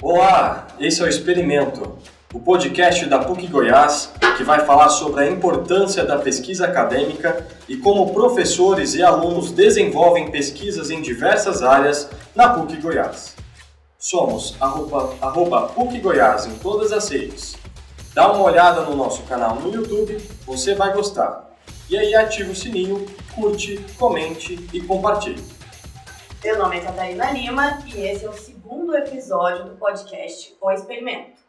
Olá, esse é o Experimento, o podcast da PUC Goiás que vai falar sobre a importância da pesquisa acadêmica e como professores e alunos desenvolvem pesquisas em diversas áreas na PUC Goiás. Somos @PUC Goiás em todas as redes. Dá uma olhada no nosso canal no YouTube, você vai gostar. E aí ativa o sininho, curte, comente e compartilhe. Meu nome é Catarina Lima e esse é o segundo episódio do podcast O Experimento.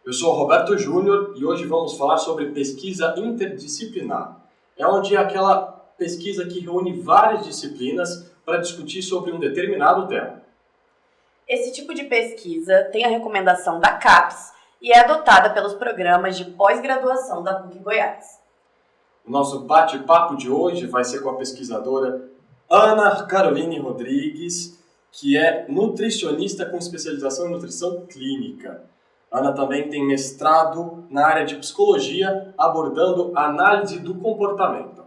Eu sou Roberto Júnior e hoje vamos falar sobre pesquisa interdisciplinar. É onde é aquela pesquisa que reúne várias disciplinas para discutir sobre um determinado tema. Esse tipo de pesquisa tem a recomendação da CAPES e é adotada pelos programas de pós-graduação da PUC Goiás. O nosso bate-papo de hoje vai ser com a pesquisadora Ana Caroline Rodrigues, que é nutricionista com especialização em nutrição clínica. Ana também tem mestrado na área de psicologia, abordando análise do comportamento.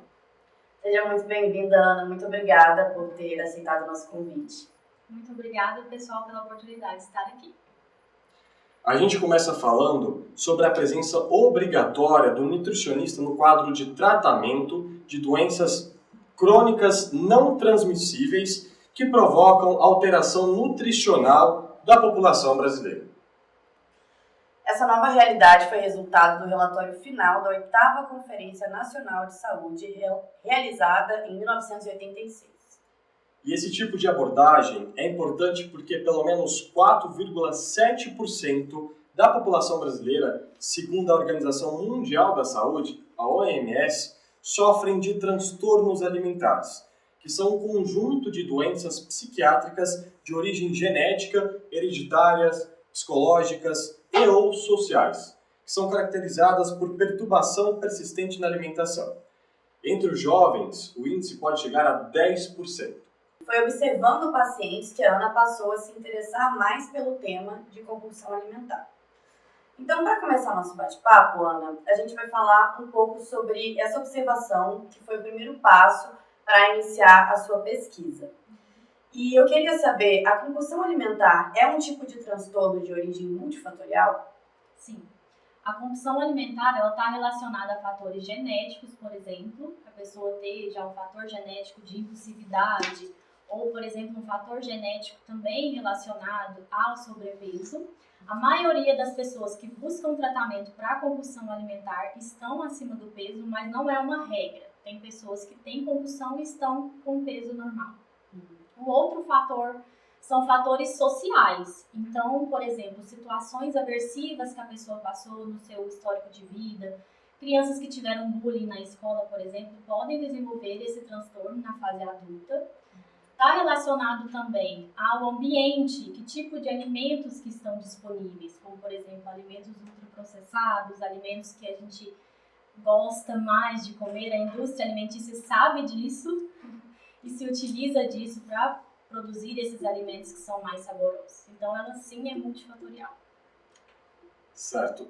Seja muito bem-vinda, Ana. Muito obrigada por ter aceitado o nosso convite. Muito obrigada, pessoal, pela oportunidade de estar aqui. A gente começa falando sobre a presença obrigatória do nutricionista no quadro de tratamento de doenças crônicas não transmissíveis que provocam alteração nutricional da população brasileira. Essa nova realidade foi resultado do relatório final da 8ª Conferência Nacional de Saúde, realizada em 1986. E esse tipo de abordagem é importante porque pelo menos 4,7% da população brasileira, segundo a Organização Mundial da Saúde, a OMS, sofrem de transtornos alimentares, que são um conjunto de doenças psiquiátricas de origem genética, hereditárias, psicológicas e ou sociais, que são caracterizadas por perturbação persistente na alimentação. Entre os jovens, o índice pode chegar a 10%. Foi observando pacientes que a Ana passou a se interessar mais pelo tema de compulsão alimentar. Então, para começar nosso bate-papo, Ana, a gente vai falar um pouco sobre essa observação, que foi o primeiro passo para iniciar a sua pesquisa. E eu queria saber, a compulsão alimentar é um tipo de transtorno de origem multifatorial? Sim. A compulsão alimentar está relacionada a fatores genéticos, por exemplo, a pessoa ter já um fator genético de impulsividade, ou, por exemplo, um fator genético também relacionado ao sobrepeso. A maioria das pessoas que buscam tratamento para compulsão alimentar estão acima do peso, mas não é uma regra. Tem pessoas que têm compulsão e estão com peso normal. O outro fator são fatores sociais. Então, por exemplo, situações aversivas que a pessoa passou no seu histórico de vida, crianças que tiveram bullying na escola, por exemplo, podem desenvolver esse transtorno na fase adulta. Está relacionado também ao ambiente, que tipo de alimentos que estão disponíveis, como, por exemplo, alimentos ultraprocessados, alimentos que a gente gosta mais de comer, a indústria alimentícia sabe disso e se utiliza disso para produzir esses alimentos que são mais saborosos. Então, ela sim é multifatorial. Certo.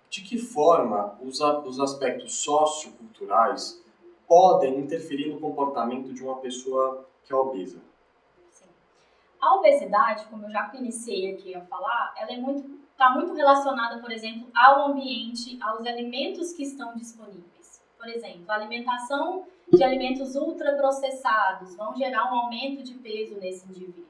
De que forma os aspectos socioculturais podem interferir no comportamento de uma pessoa que é obesa? Sim. A obesidade, como eu já iniciei aqui a falar, ela está muito relacionada, por exemplo, ao ambiente, aos alimentos que estão disponíveis. Por exemplo, a alimentação de alimentos ultraprocessados vão gerar um aumento de peso nesse indivíduo.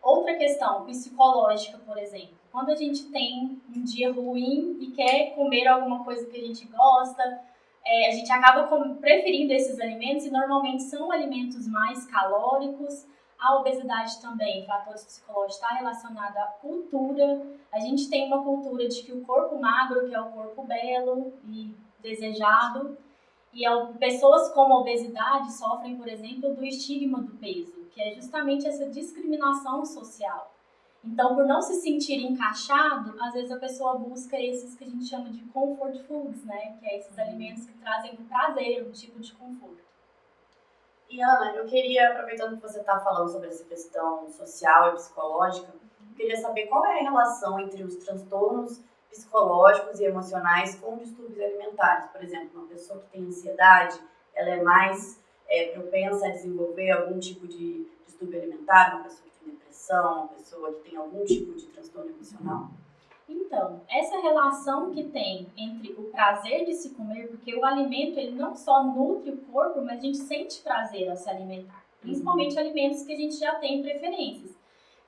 Outra questão psicológica, por exemplo, quando a gente tem um dia ruim e quer comer alguma coisa que a gente gosta, a gente acaba preferindo esses alimentos e normalmente são alimentos mais calóricos. A obesidade também, fatores psicológicos, está relacionado à cultura. A gente tem uma cultura de que o corpo magro, que é o corpo belo e desejado, e pessoas com obesidade sofrem, por exemplo, do estigma do peso, que é justamente essa discriminação social. Então, por não se sentir encaixado, às vezes a pessoa busca esses que a gente chama de comfort foods, né? Que é esses alimentos que trazem um prazer, um tipo de conforto. E Ana, eu queria, aproveitando que você está falando sobre essa questão social e psicológica, eu queria saber qual é a relação entre os transtornos psicológicos e emocionais com distúrbios alimentares. Por exemplo, uma pessoa que tem ansiedade, ela é mais propensa a desenvolver algum tipo de distúrbio alimentar, uma pessoa que tem depressão, depressão, uma pessoa que tem algum tipo de transtorno emocional? Então, essa relação que tem entre o prazer de se comer, porque o alimento ele não só nutre o corpo, mas a gente sente prazer ao se alimentar. Principalmente alimentos que a gente já tem preferências.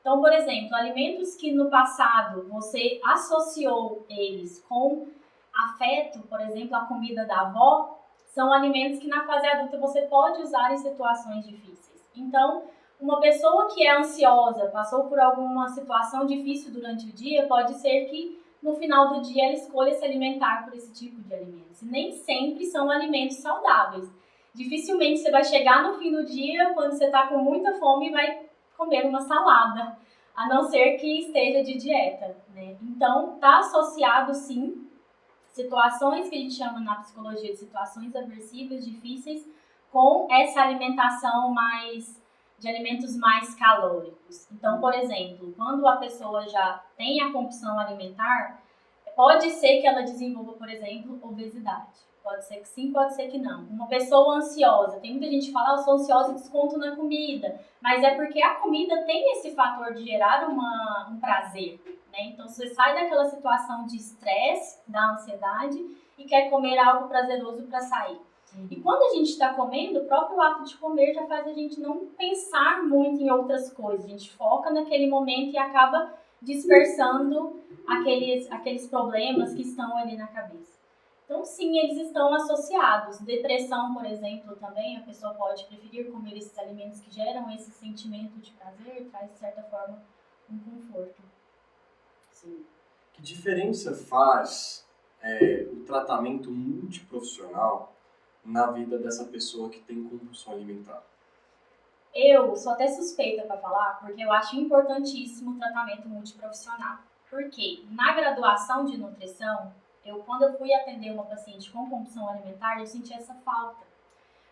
Então, por exemplo, alimentos que no passado você associou eles com afeto, por exemplo, a comida da avó, são alimentos que na fase adulta você pode usar em situações difíceis. Então, uma pessoa que é ansiosa, passou por alguma situação difícil durante o dia, pode ser que no final do dia ela escolha se alimentar por esse tipo de alimentos. E nem sempre são alimentos saudáveis. Dificilmente você vai chegar no fim do dia, quando você está com muita fome, e vai comer uma salada, a não ser que esteja de dieta, né? Então, está associado, sim, situações que a gente chama na psicologia de situações aversivas, difíceis, com essa alimentação de alimentos mais calóricos. Então, por exemplo, quando a pessoa já tem a compulsão alimentar, pode ser que ela desenvolva, por exemplo, obesidade. Pode ser que sim, pode ser que não. Uma pessoa ansiosa, tem muita gente que fala, eu sou ansiosa e desconto na comida. Mas é porque a comida tem esse fator de gerar um prazer, né? Então, você sai daquela situação de estresse, da ansiedade, e quer comer algo prazeroso para sair. E quando a gente está comendo, o próprio ato de comer já faz a gente não pensar muito em outras coisas. A gente foca naquele momento e acaba dispersando aqueles problemas que estão ali na cabeça. Então, sim, eles estão associados. Depressão, por exemplo, também, a pessoa pode preferir comer esses alimentos que geram esse sentimento de prazer, traz, de certa forma, um conforto. Sim. Que diferença faz o tratamento multiprofissional na vida dessa pessoa que tem compulsão alimentar? Eu sou até suspeita para falar, porque eu acho importantíssimo o tratamento multiprofissional. Porque na graduação de nutrição, quando eu fui atender uma paciente com compulsão alimentar, eu senti essa falta.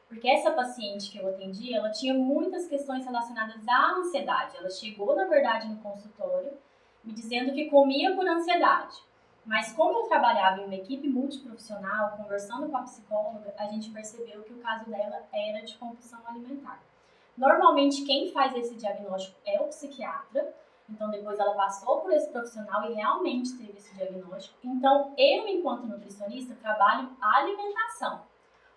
Porque essa paciente que eu atendi, ela tinha muitas questões relacionadas à ansiedade. Ela chegou, na verdade, no consultório, me dizendo que comia por ansiedade. Mas como eu trabalhava em uma equipe multiprofissional, conversando com a psicóloga, a gente percebeu que o caso dela era de compulsão alimentar. Normalmente, quem faz esse diagnóstico é o psiquiatra. Então, depois ela passou por esse profissional e realmente teve esse diagnóstico. Então, eu, enquanto nutricionista, trabalho a alimentação.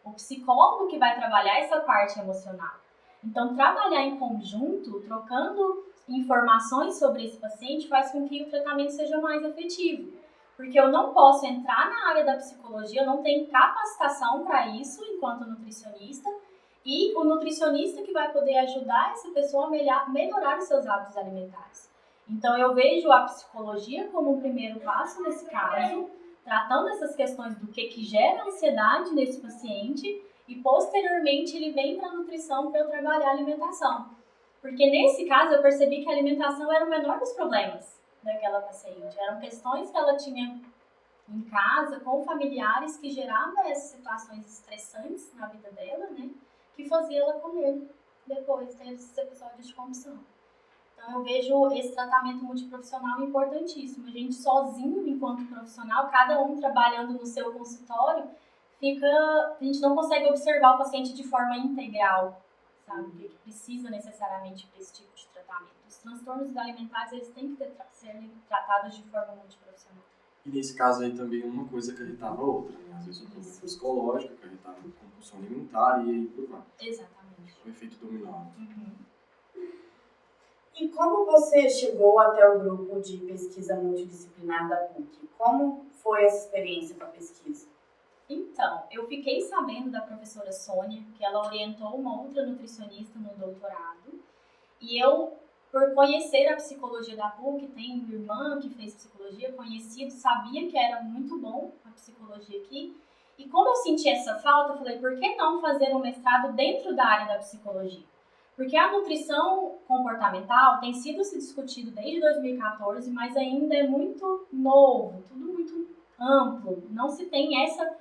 O psicólogo que vai trabalhar essa parte emocional. Então, trabalhar em conjunto, trocando informações sobre esse paciente, faz com que o tratamento seja mais efetivo. Porque eu não posso entrar na área da psicologia, eu não tenho capacitação para isso enquanto nutricionista. E o nutricionista que vai poder ajudar essa pessoa a melhorar os seus hábitos alimentares. Então, eu vejo a psicologia como um primeiro passo nesse caso, tratando essas questões do que gera ansiedade nesse paciente e, posteriormente, ele vem para a nutrição para eu trabalhar a alimentação. Porque, nesse caso, eu percebi que a alimentação era o menor dos problemas daquela paciente. Eram questões que ela tinha em casa, com familiares, que geravam essas situações estressantes na vida dela, né? Que fazia ela comer depois desses episódios de compulsão. Então, eu vejo esse tratamento multiprofissional importantíssimo. A gente sozinho, enquanto profissional, cada um trabalhando no seu consultório, a gente não consegue observar o paciente de forma integral, sabe? O que precisa necessariamente para esse tipo de tratamento. Os transtornos alimentares, eles têm que ser tratados de forma multiprofissional. E nesse caso aí também uma coisa acarretava a outra, né? Às vezes um problema psicológico acarretava compulsão alimentar e aí por vai. Exatamente. O efeito dominó. E como você chegou até o grupo de pesquisa multidisciplinar da PUC? Como foi essa experiência com a pesquisa? Então, eu fiquei sabendo da professora Sônia, que ela orientou uma outra nutricionista no doutorado. E eu, por conhecer a psicologia da PUC, tenho uma irmã que fez psicologia, conhecido, sabia que era muito bom a psicologia aqui. E como eu senti essa falta, eu falei, por que não fazer um mestrado dentro da área da psicologia? Porque a nutrição comportamental tem sido se discutido desde 2014, mas ainda é muito novo, tudo muito amplo. Não se tem essa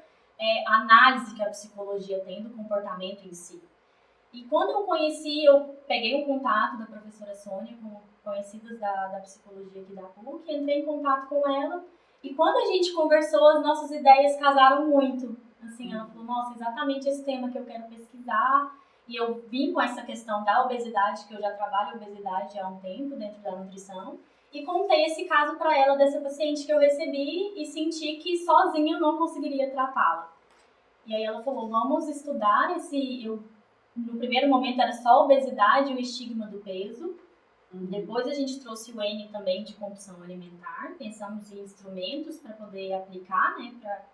análise que a psicologia tem do comportamento em si. E quando eu conheci, eu peguei o contato da professora Sônia, com conhecidas da psicologia aqui da PUC, entrei em contato com ela. E quando a gente conversou, as nossas ideias casaram muito. Assim, ela falou, nossa, exatamente esse tema que eu quero pesquisar. E eu vim com essa questão da obesidade, que eu já trabalho obesidade há um tempo dentro da nutrição, e contei esse caso para ela dessa paciente que eu recebi e senti que sozinha eu não conseguiria tratá-la. E aí ela falou, vamos estudar no primeiro momento era só obesidade e o estigma do peso. Depois a gente trouxe o N também de compulsão alimentar, pensamos em instrumentos para poder aplicar, né, para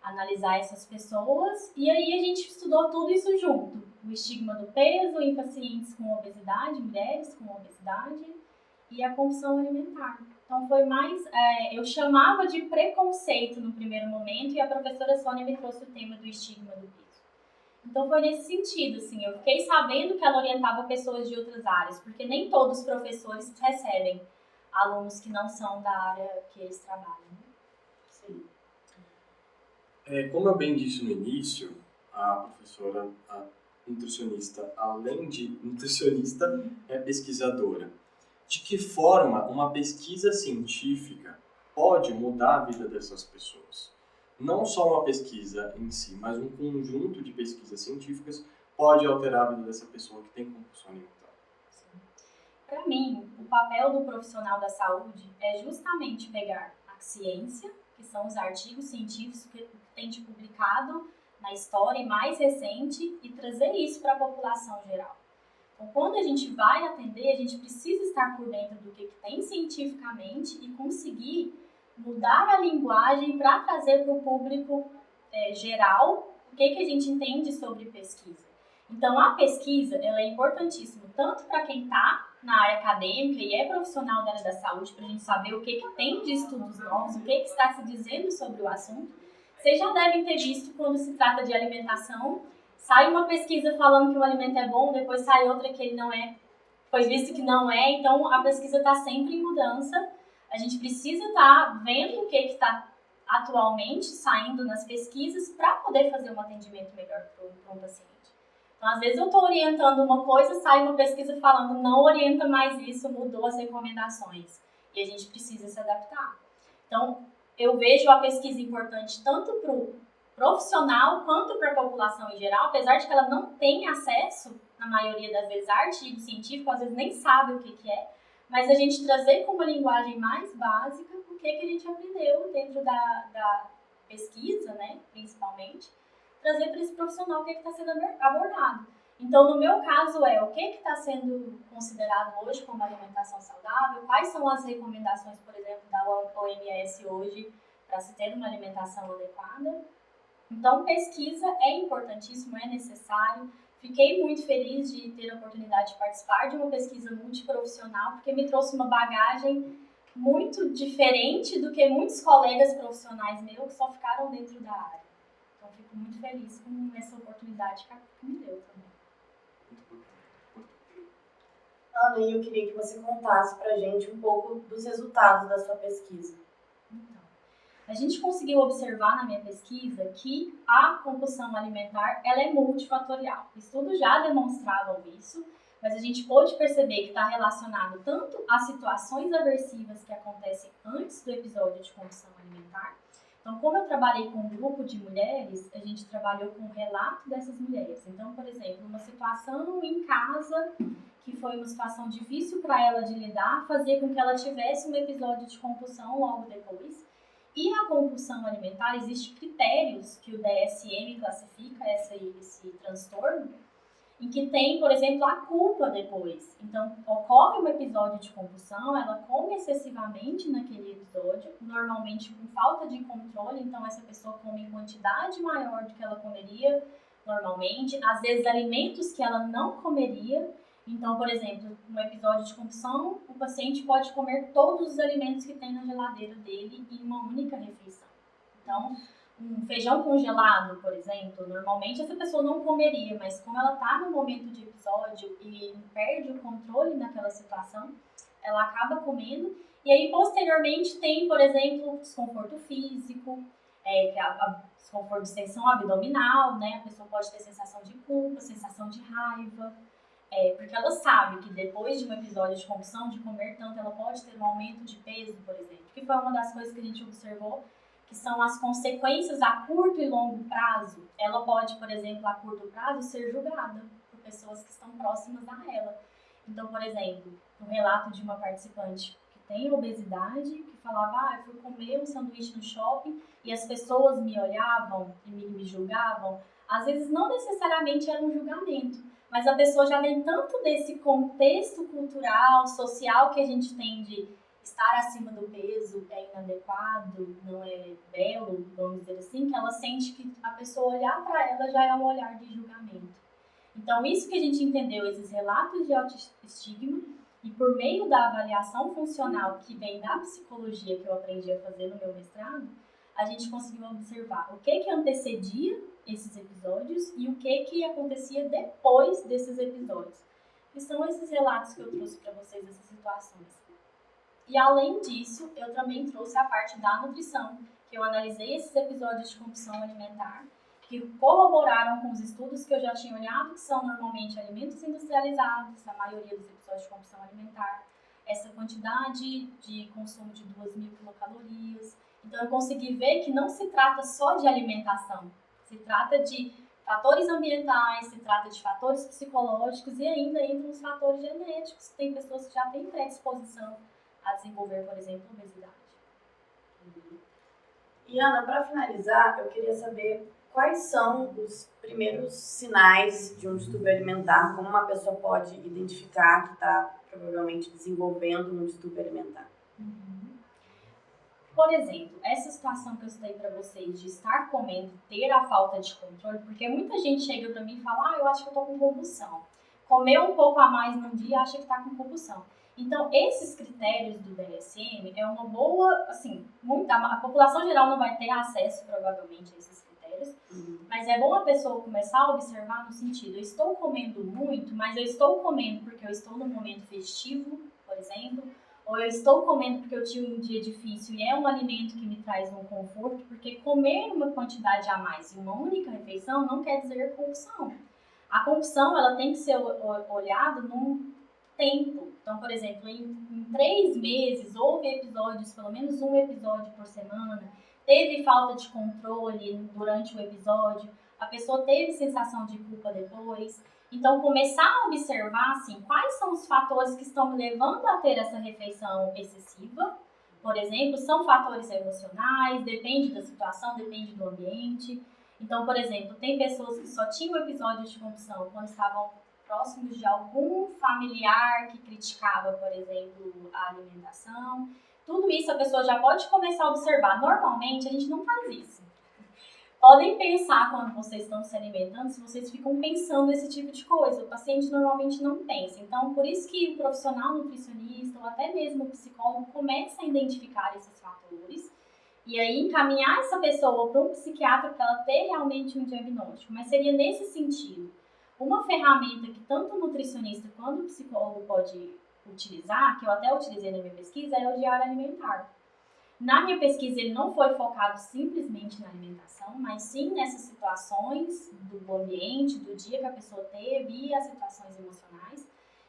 analisar essas pessoas, e aí a gente estudou tudo isso junto. O estigma do peso em pacientes com obesidade, mulheres com obesidade, e a compulsão alimentar. Então foi mais, eu chamava de preconceito no primeiro momento, e a professora Sônia me trouxe o tema do estigma do peso. Então foi nesse sentido, assim, eu fiquei sabendo que ela orientava pessoas de outras áreas, porque nem todos os professores recebem alunos que não são da área que eles trabalham. Sim. Como eu bem disse no início, a professora, a nutricionista, além de nutricionista, é pesquisadora. De que forma uma pesquisa científica pode mudar a vida dessas pessoas? Não só uma pesquisa em si, mas um conjunto de pesquisas científicas pode alterar a vida dessa pessoa que tem compulsão alimentar. Para mim, o papel do profissional da saúde é justamente pegar a ciência, que são os artigos científicos que tem publicado na história mais recente, e trazer isso para a população geral. Então, quando a gente vai atender, a gente precisa estar por dentro do que tem cientificamente e conseguir mudar a linguagem para trazer para o público geral o que a gente entende sobre pesquisa. Então, a pesquisa ela é importantíssima, tanto para quem está na área acadêmica e é profissional da área da saúde, para a gente saber o que tem de estudos novos, o que está se dizendo sobre o assunto. Vocês já devem ter visto, quando se trata de alimentação, sai uma pesquisa falando que o alimento é bom, depois sai outra que ele não é, foi visto que não é, então a pesquisa está sempre em mudança. A gente precisa estar vendo o que está atualmente saindo nas pesquisas para poder fazer um atendimento melhor para um paciente. Então, às vezes eu estou orientando uma coisa, sai uma pesquisa falando não orienta mais isso, mudou as recomendações. E a gente precisa se adaptar. Então, eu vejo a pesquisa importante tanto para o profissional quanto para a população em geral, apesar de que ela não tem acesso, na maioria das vezes, a artigo científico, às vezes nem sabe o que é, mas a gente trazer com uma linguagem mais básica o que a gente aprendeu dentro da pesquisa, né, principalmente, trazer para esse profissional o que está sendo abordado. Então, no meu caso, o que está sendo considerado hoje como alimentação saudável, quais são as recomendações, por exemplo, da OMS hoje para se ter uma alimentação adequada. Então, pesquisa é importantíssimo, é necessário. Fiquei muito feliz de ter a oportunidade de participar de uma pesquisa multiprofissional, porque me trouxe uma bagagem muito diferente do que muitos colegas profissionais meus que só ficaram dentro da área. Então, fico muito feliz com essa oportunidade que me deu também. Ana, eu queria que você contasse pra gente um pouco dos resultados da sua pesquisa. Então, a gente conseguiu observar na minha pesquisa que a compulsão alimentar ela é multifatorial. Estudos já demonstravam isso, mas a gente pôde perceber que está relacionado tanto a situações aversivas que acontecem antes do episódio de compulsão alimentar. Então, como eu trabalhei com um grupo de mulheres, a gente trabalhou com o relato dessas mulheres. Então, por exemplo, uma situação em casa que foi uma situação difícil para ela de lidar, fazia com que ela tivesse um episódio de compulsão logo depois. E a compulsão alimentar, existem critérios que o DSM classifica esse transtorno, em que tem, por exemplo, a culpa depois. Então, ocorre um episódio de compulsão, ela come excessivamente naquele episódio, normalmente com falta de controle, então essa pessoa come em quantidade maior do que ela comeria normalmente, às vezes alimentos que ela não comeria. Então, por exemplo, no episódio de compulsão, o paciente pode comer todos os alimentos que tem na geladeira dele em uma única refeição. Então, um feijão congelado, por exemplo, normalmente essa pessoa não comeria, mas como ela está no momento de episódio e perde o controle naquela situação, ela acaba comendo. E aí, posteriormente, tem, por exemplo, desconforto físico, que é desconforto de tensão abdominal, né? A pessoa pode ter sensação de culpa, sensação de raiva, porque ela sabe que depois de um episódio de compulsão, de comer tanto, ela pode ter um aumento de peso, por exemplo, que foi uma das coisas que a gente observou, que são as consequências a curto e longo prazo. Ela pode, por exemplo, a curto prazo ser julgada. pessoas que estão próximas a ela. Então, por exemplo, um relato de uma participante que tem obesidade, que falava, eu fui comer um sanduíche no shopping e as pessoas me olhavam e me julgavam. Às vezes não necessariamente era um julgamento, mas a pessoa já vem tanto desse contexto cultural, social que a gente tem de estar acima do peso é inadequado, não é belo, vamos dizer assim, que ela sente que a pessoa olhar para ela já é um olhar de julgamento. Então, isso que a gente entendeu, esses relatos de autoestigma, e por meio da avaliação funcional que vem da psicologia que eu aprendi a fazer no meu mestrado, a gente conseguiu observar o que antecedia esses episódios e o que acontecia depois desses episódios. Que são esses relatos que eu trouxe para vocês, essas situações. E além disso, eu também trouxe a parte da nutrição, que eu analisei esses episódios de compulsão alimentar, que corroboraram com os estudos que eu já tinha olhado, que são normalmente alimentos industrializados, a maioria dos episódios de compulsão alimentar, essa quantidade de consumo de 2.000 quilocalorias. Então eu consegui ver que não se trata só de alimentação, se trata de fatores ambientais, se trata de fatores psicológicos e ainda entram os fatores genéticos, que tem pessoas que já têm predisposição a desenvolver, por exemplo, obesidade. E Ana, para finalizar, eu queria saber quais são os primeiros sinais de um distúrbio alimentar, como uma pessoa pode identificar que está provavelmente desenvolvendo um distúrbio alimentar. Por exemplo, essa situação que eu citei para vocês de estar comendo, ter a falta de controle, porque muita gente chega para mim e fala, eu acho que eu tô com compulsão. Comeu um pouco a mais num dia, acha que tá com compulsão. Então, esses critérios do DSM é uma boa, assim, a população geral não vai ter acesso, provavelmente, a esses critérios, mas é bom a pessoa começar a observar no sentido, eu estou comendo muito, mas eu estou comendo porque eu estou num momento festivo, por exemplo, ou eu estou comendo porque eu tive um dia difícil e é um alimento que me traz um conforto, porque comer uma quantidade a mais em uma única refeição não quer dizer compulsão. A compulsão, ela tem que ser olhada num tempo. Então, por exemplo, em 3 meses, houve episódios, pelo menos um episódio por semana, teve falta de controle durante o episódio, a pessoa teve sensação de culpa depois. Então, começar a observar, assim, quais são os fatores que estão me levando a ter essa refeição excessiva. Por exemplo, são fatores emocionais, depende da situação, depende do ambiente. Então, por exemplo, tem pessoas que só tinham episódios de compulsão quando estavam próximos de algum familiar que criticava, por exemplo, a alimentação. Tudo isso a pessoa já pode começar a observar. Normalmente, a gente não faz isso. Podem pensar quando vocês estão se alimentando, se vocês ficam pensando esse tipo de coisa. O paciente normalmente não pensa. Então, por isso que o profissional nutricionista ou até mesmo o psicólogo começa a identificar esses fatores e aí encaminhar essa pessoa para um psiquiatra para ela ter realmente um diagnóstico. Mas seria nesse sentido. Uma ferramenta que tanto o nutricionista quanto o psicólogo pode utilizar, que eu até utilizei na minha pesquisa, é o diário alimentar. Na minha pesquisa, ele não foi focado simplesmente na alimentação, mas sim nessas situações do ambiente, do dia que a pessoa teve e as situações emocionais,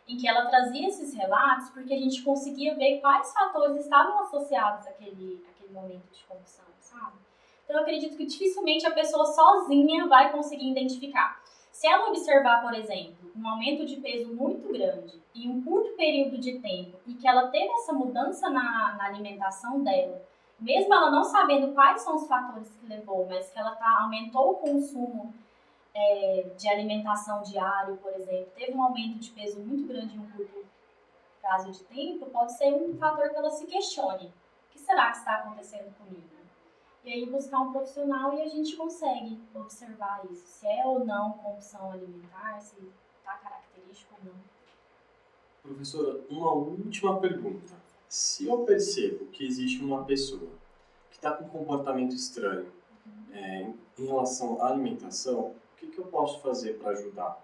em que ela trazia esses relatos, porque a gente conseguia ver quais fatores estavam associados àquele momento de compulsão, sabe? Então, eu acredito que dificilmente a pessoa sozinha vai conseguir identificar. Se ela observar, por exemplo, um aumento de peso muito grande em um curto período de tempo e que ela teve essa mudança na alimentação dela, mesmo ela não sabendo quais são os fatores que levou, mas que ela aumentou o consumo de alimentação diário, por exemplo, teve um aumento de peso muito grande em um curto prazo de tempo, pode ser um fator que ela se questione. O que será que está acontecendo comigo? E aí buscar um profissional e a gente consegue observar isso, se é ou não compulsão alimentar, se está característico ou não. Professora, uma última pergunta. Se eu percebo que existe uma pessoa que está com um comportamento estranho em relação à alimentação, o que eu posso fazer para ajudar?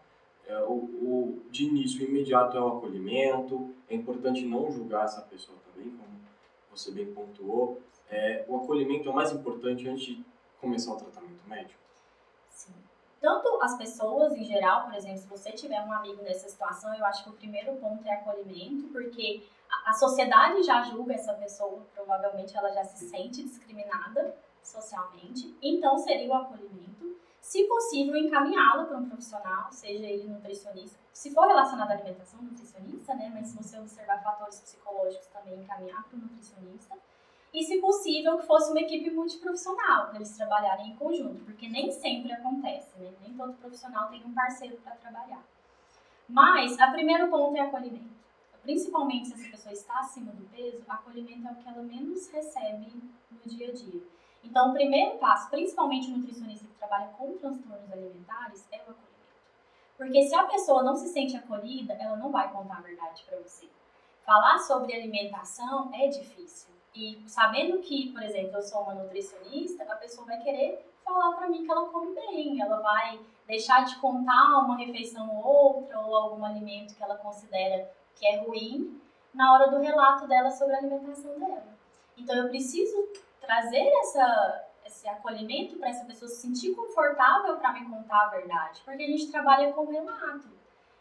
De início, imediato é o acolhimento, é importante não julgar essa pessoa também, como você bem pontuou. O acolhimento é o mais importante antes de começar o tratamento médico? Sim. Tanto as pessoas em geral, por exemplo, se você tiver um amigo nessa situação, eu acho que o primeiro ponto é acolhimento, porque a sociedade já julga essa pessoa, provavelmente ela já se sente discriminada socialmente, então seria o acolhimento. Se possível, encaminhá-la para um profissional, seja ele nutricionista. Se for relacionado à alimentação, nutricionista, né? Mas se você observar fatores psicológicos, também encaminhar para o nutricionista. E, se possível, que fosse uma equipe multiprofissional, para eles trabalharem em conjunto, porque nem sempre acontece, né? Nem todo profissional tem um parceiro para trabalhar. Mas, o primeiro ponto é acolhimento. Principalmente se essa pessoa está acima do peso, acolhimento é o que ela menos recebe no dia a dia. Então, o primeiro passo, principalmente o nutricionista que trabalha com transtornos alimentares, é o acolhimento. Porque se a pessoa não se sente acolhida, ela não vai contar a verdade para você. Falar sobre alimentação é difícil. E sabendo que, por exemplo, eu sou uma nutricionista, a pessoa vai querer falar para mim que ela come bem, ela vai deixar de contar uma refeição ou outra, ou algum alimento que ela considera que é ruim, na hora do relato dela sobre a alimentação dela. Então, eu preciso trazer esse acolhimento para essa pessoa se sentir confortável para me contar a verdade, porque a gente trabalha com relato.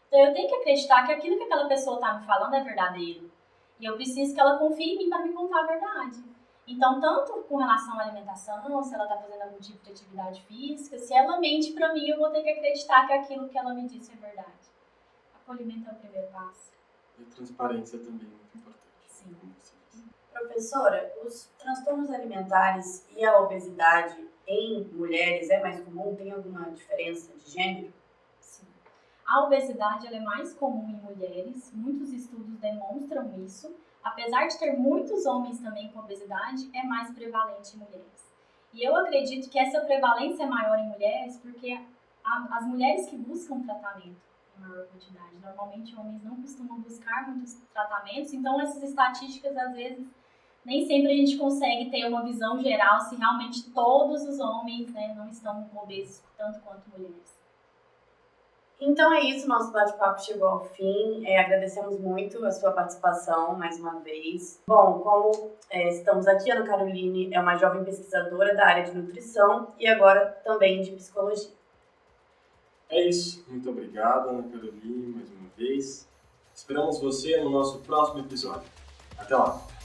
Então, eu tenho que acreditar que aquilo que aquela pessoa está me falando é verdadeiro. E eu preciso que ela confie em mim para me contar a verdade. Então, tanto com relação à alimentação, se ela está fazendo algum tipo de atividade física, se ela mente para mim, eu vou ter que acreditar que aquilo que ela me disse é verdade. Acolhimento é o primeiro passo. E a transparência também é muito importante. Sim. Professora, os transtornos alimentares e a obesidade em mulheres é mais comum? Tem alguma diferença de gênero? Sim. A obesidade ela é mais comum em mulheres, muitos estudos demonstram isso. Apesar de ter muitos homens também com obesidade, é mais prevalente em mulheres. E eu acredito que essa prevalência é maior em mulheres porque as mulheres que buscam tratamento em maior quantidade, normalmente homens não costumam buscar muitos tratamentos, então essas estatísticas às vezes nem sempre a gente consegue ter uma visão geral se realmente todos os homens, né, não estão obesos tanto quanto mulheres. Então é isso, nosso bate-papo chegou ao fim. Agradecemos muito a sua participação mais uma vez. Bom, como estamos aqui, a Ana Caroline é uma jovem pesquisadora da área de nutrição e agora também de psicologia. É isso. Muito obrigado, Ana Caroline, mais uma vez. Esperamos você no nosso próximo episódio. Até lá!